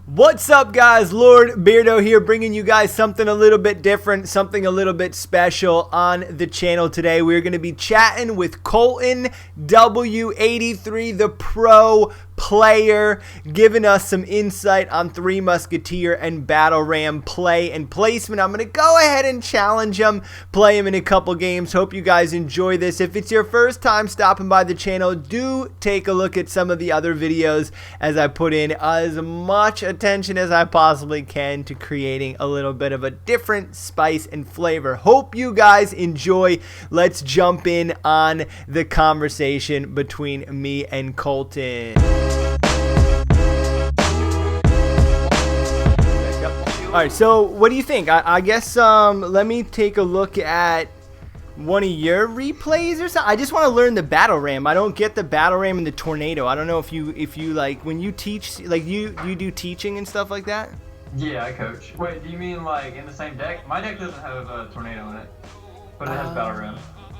What's up, guys? Lord Beardo here, bringing you guys something a little bit different, something a little bit special on the channel today. We're going to be chatting with COLTONW83, the pro player, giving us some insight on Three Musketeer and Battle Ram play and placement. I'm going to go ahead and challenge him, play him in a couple games. Hope you guys enjoy this. If it's your first time stopping by the channel, do take a look at some of the other videos, as I put in as much attention as I possibly can to creating a little bit of a different spice and flavor. Hope you guys enjoy. Let's jump in on the conversation between me and Colton. Alright, so what do you think? I guess let me take a look at one of your replays or something. I just want to learn the battle ram. I don't get the battle ram and the tornado. I don't know if you like when you teach, like you do teaching and stuff like that. Yeah, I coach. Wait, do you mean like in the same deck? My deck doesn't have a tornado in it, but it has battle ram.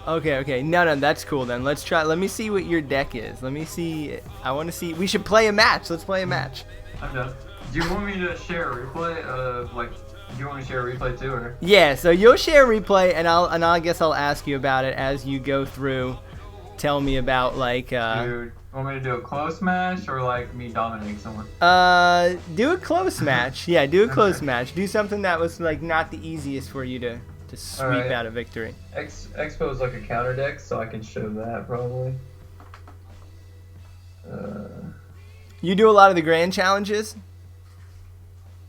Okay. No, that's cool then. Let's try. Let me see what your deck is. Let me see. I want to see. We should play a match. Let's play a match. I'm done. Do you want me to share a replay of like? Do you want me to share a replay too, or? Yeah. So you'll share a replay, and I guess I'll ask you about it as you go through. Tell me about like. Dude, want me to do a close match or like me dominating someone? Do a close match. Yeah, do a close match. Do something that was like not the easiest for you to sweep out a victory. Expo is like a counter deck, so I can show that probably. You do a lot of the grand challenges?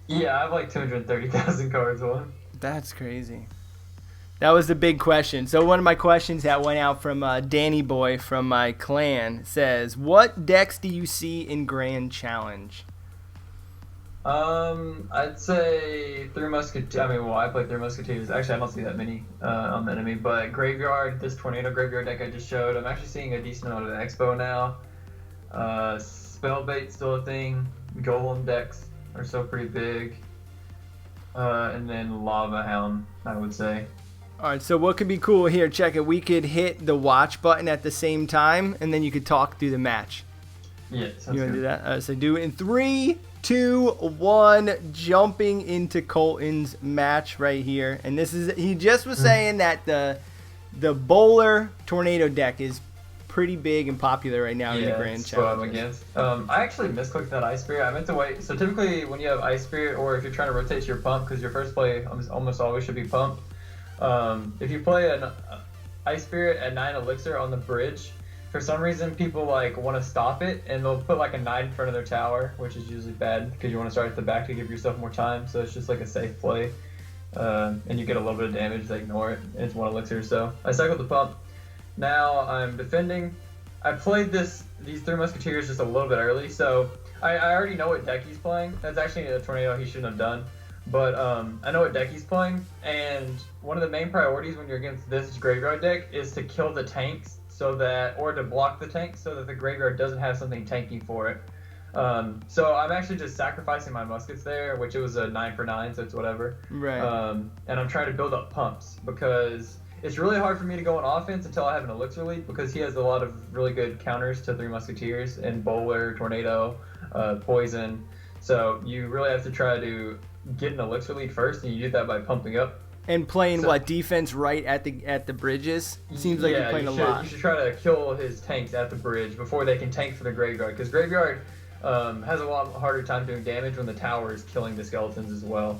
Yeah, I have like 230,000 cards on. That's crazy. That was the big question. So one of my questions that went out from Danny Boy from my clan says, what decks do you see in Grand Challenge? I'd say Three Musketeers. I mean, well, I play Three Musketeers. Actually, I don't see that many on the enemy, but Graveyard, this Tornado Graveyard deck I just showed, I'm actually seeing a decent amount of Expo now. Spellbait still a thing. Golem decks are still pretty big. And then Lava Hound, I would say. Alright, so what could be cool here? Check it. We could hit the watch button at the same time, and then you could talk through the match. Yeah, sounds you want to good. do that? So do it in 3, 2, 1. Jumping into Colton's match right here. And this is, he just was saying that the bowler tornado deck is pretty big and popular right now in the Grand Challenge. I'm against. I actually misclicked that Ice Spirit. I meant to wait. So typically when you have Ice Spirit, or if you're trying to rotate your pump, because your first play almost always should be pumped. If you play an Ice Spirit at 9 Elixir on the bridge, for some reason people like want to stop it, and they'll put like a 9 in front of their tower, which is usually bad because you want to start at the back to give yourself more time. So it's just like a safe play, and you get a little bit of damage. They ignore it. And it's 1 Elixir, so I cycled the pump. Now I'm defending. I played these Three Musketeers just a little bit early, so I already know what deck he's playing. That's actually a tornado he shouldn't have done, but I know what deck he's playing, and one of the main priorities when you're against this graveyard deck is to kill the tanks, so that, or to block the tanks so that the graveyard doesn't have something tanky for it. So I'm actually just sacrificing my muskets there, which it was a 9 for 9, so it's whatever. Right. And I'm trying to build up pumps because it's really hard for me to go on offense until I have an Elixir lead, because he has a lot of really good counters to Three Musketeers and Bowler, Tornado, Poison. So you really have to try to get an Elixir lead first, and you do that by pumping up. And playing what, defense right at the bridges? Seems like you're playing a lot. You should try to kill his tanks at the bridge before they can tank for the graveyard, because graveyard has a lot harder time doing damage when the tower is killing the skeletons as well.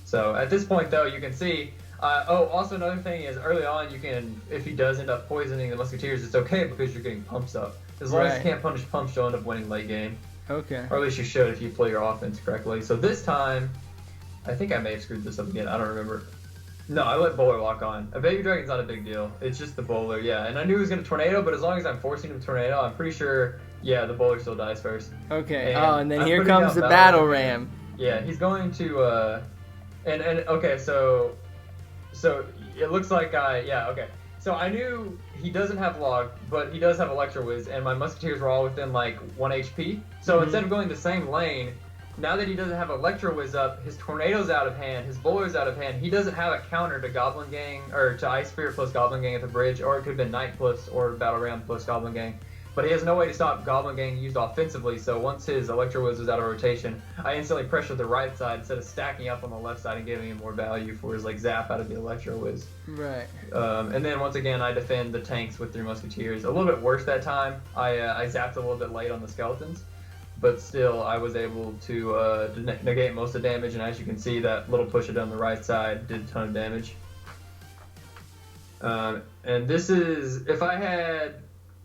So at this point, though, you can see. Also another thing is early on you can, if he does end up poisoning the Musketeers, it's okay because you're getting pumps up. As long as you can't punish pumps, you'll end up winning late game. Okay. Or at least you should if you play your offense correctly. So this time, I think I may have screwed this up again. I don't remember. No, I let Bowler lock on. A Baby Dragon's not a big deal. It's just the Bowler, yeah. And I knew he was going to Tornado, but as long as I'm forcing him to Tornado, I'm pretty sure, yeah, the Bowler still dies first. Okay. And then here comes the Battle Ram. Yeah, he's going to, okay, so it looks like okay. So I knew he doesn't have Log, but he does have Electro Wiz, and my Musketeers were all within like 1 HP. So instead of going the same lane, now that he doesn't have Electro Wiz up, his Tornado's out of hand, his Bowler's out of hand, he doesn't have a counter to Goblin Gang, or to Ice Spirit plus Goblin Gang at the bridge, or it could have been Knight plus, or Battle Ram plus Goblin Gang. but he has no way to stop Goblin getting used offensively. So once his Electro Wiz was out of rotation, I instantly pressured the right side instead of stacking up on the left side and giving him more value for his like zap out of the Electro Wiz. Right. And then once again, I defend the tanks with 3 Musketeers. A little bit worse that time. I zapped a little bit late on the skeletons, but still I was able to negate most of the damage. And as you can see, that little pusher down the right side did a ton of damage. And this is I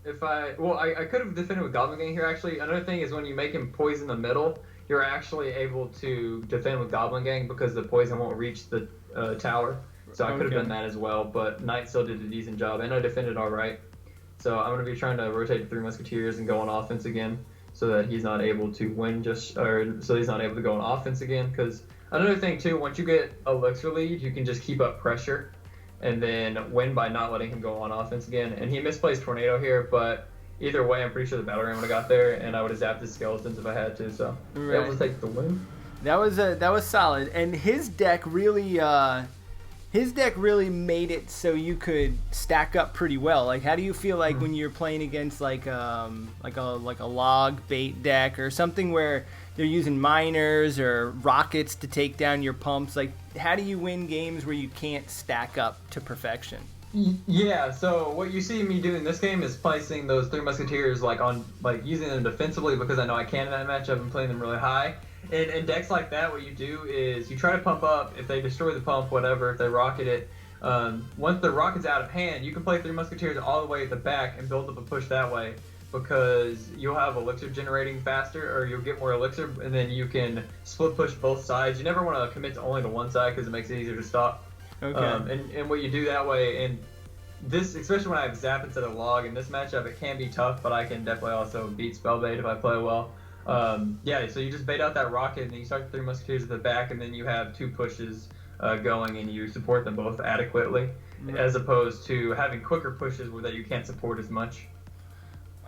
could have defended with Goblin Gang here actually. Another thing is when you make him poison the middle, you're actually able to defend with Goblin Gang because the poison won't reach the tower. So I could have done that as well, but Knight still did a decent job, and I defended all right. So I'm going to be trying to rotate the 3 Musketeers and go on offense again, so that he's not able to win so he's not able to go on offense again. Because another thing too, once you get Elixir lead, you can just keep up pressure and then win by not letting him go on offense again. And he misplaced Tornado here, but either way, I'm pretty sure the Battle Ram would have got there, and I would have zapped his skeletons if I had to. So able to take the win. That was solid, and his deck really made it so you could stack up pretty well. Like, how do you feel like when you're playing against like a log bait deck or something where they're using miners or rockets to take down your pumps? Like, how do you win games where you can't stack up to perfection? Yeah, so what you see me doing this game is placing those 3 Musketeers using them defensively because I know I can in that matchup and playing them really high. And in decks like that, what you do is you try to pump up. If they destroy the pump, whatever, if they rocket it, once the rocket's out of hand, you can play 3 Musketeers all the way at the back and build up a push that way, because you'll have Elixir generating faster, or you'll get more Elixir, and then you can split push both sides. You never want to commit to only to one side because it makes it easier to stop. Okay. And what you do that way, and this, especially when I have Zap instead of Log, in this matchup, it can be tough, but I can definitely also beat Spell Bait if I play well. Yeah, so you just bait out that rocket, and then you start the 3 Musketeers at the back, and then you have 2 pushes going, and you support them both adequately, as opposed to having quicker pushes that you can't support as much.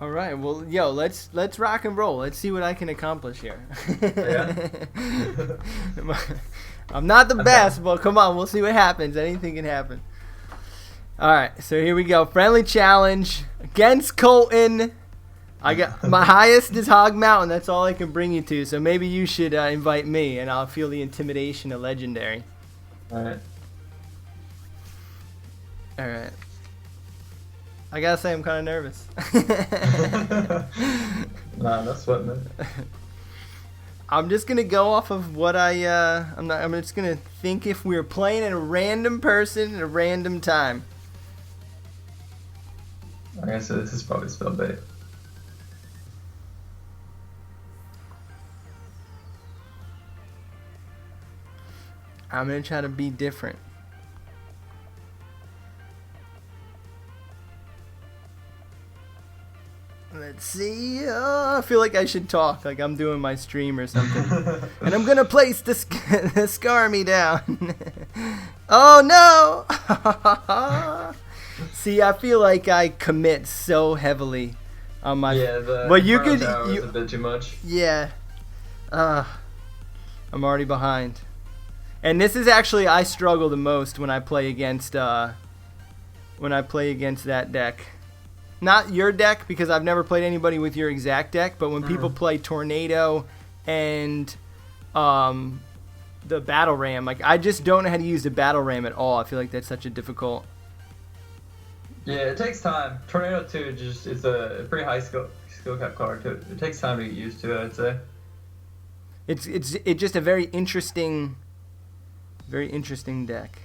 All right, well, yo, let's rock and roll. Let's see what I can accomplish here. Yeah. I'm not the best, but come on, we'll see what happens. Anything can happen. All right, so here we go. Friendly challenge against Colton. I got my highest is Hog Mountain. That's all I can bring you to. So maybe you should invite me, and I'll feel the intimidation of Legendary. All right. All right. I gotta say, I'm kind of nervous. Nah, no sweat, man. I'm just gonna go off of what I'm just gonna think if we were playing at a random person at a random time. Okay, so this is probably Spell Bait. I'm gonna try to be different. Let's see. I feel like I should talk, like I'm doing my stream or something. And I'm gonna place the Scarmy down. Oh no! See, I feel like I commit so heavily on my. Yeah, the but you Inferno could. Tower is a bit too much. Yeah. I'm already behind. And this is actually, I struggle the most when I play against that deck. Not your deck, because I've never played anybody with your exact deck, but when people play Tornado and the Battle Ram, like, I just don't know how to use the Battle Ram at all. I feel like that's such a difficult. Yeah, it takes time. Tornado 2 it's a pretty high skill cap card too. It takes time to get used to it, I'd say. It's just a very interesting deck.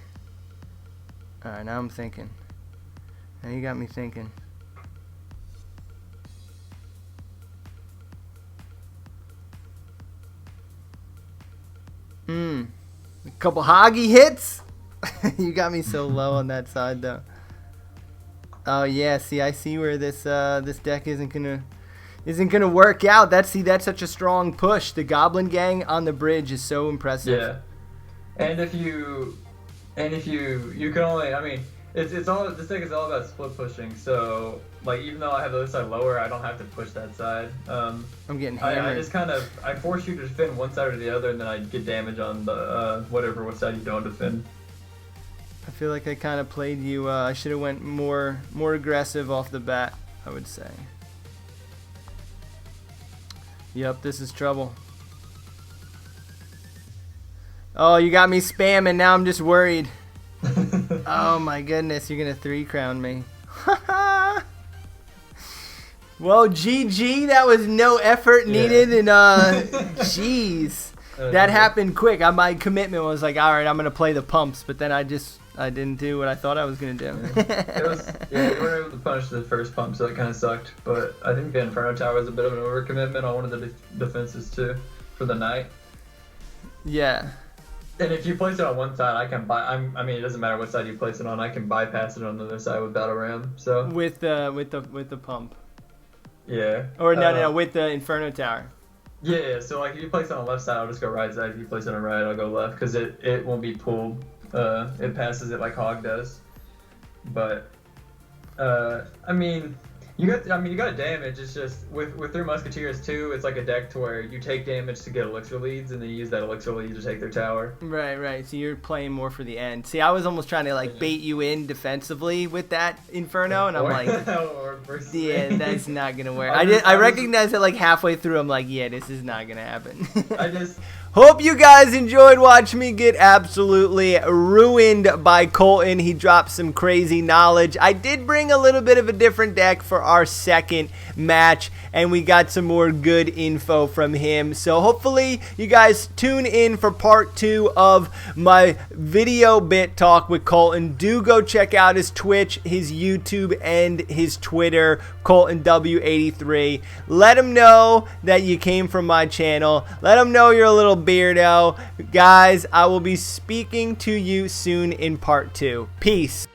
All right, now I'm thinking. Now you got me thinking. A couple Hoggy hits. You got me so low on that side though. Oh yeah, see, I see where this deck isn't gonna work out. That's such a strong push. The Goblin Gang on the bridge is so impressive. Yeah, and if you can only, I mean, it's all, this deck is all about split pushing. So like, even though I have the other side lower, I don't have to push that side. I'm getting hammered. I just I force you to defend one side or the other, and then I get damage on the what side you don't defend. I feel like I kind of played you. I should have went more aggressive off the bat, I would say. Yep, this is trouble. Oh, you got me spamming. Now I'm just worried. Oh my goodness, you're gonna 3-crown me. Well, GG. That was no effort needed, and jeez, that happened quick. My commitment was like, all right, I'm gonna play the pumps, but then I didn't do what I thought I was gonna do. You weren't able to punish the first pump, so that kind of sucked. But I think the Inferno Tower was a bit of an overcommitment on one of the defenses too for the knight. Yeah. And if you place it on one side, I can I mean, it doesn't matter what side you place it on. I can bypass it on the other side with Battle Ram. So with the pump. Yeah. Or no, with the Inferno Tower. Yeah. So like, if you place it on the left side, I'll just go right side. If you place it on right, I'll go left because it won't be pulled. It passes it like Hog does. But I mean, you got damage. It's just with their musketeers too. It's like a deck to where you take damage to get elixir leads, and then you use that elixir lead to take their tower. Right. So you're playing more for the end. See, I was almost trying to like bait you in defensively with that Inferno, and I'm like, yeah, that's not gonna work. I recognized it like halfway through. I'm like, yeah, this is not gonna happen. Hope you guys enjoyed watching me get absolutely ruined by Colton. He dropped some crazy knowledge. I did bring a little bit of a different deck for our second match, and we got some more good info from him. So hopefully you guys tune in for part 2 of my video bit talk with Colton. Do go check out his Twitch, his YouTube, and his Twitter, COLTONW83. Let him know that you came from my channel. Let him know you're a little beardo. Guys, I will be speaking to you soon in part 2. Peace.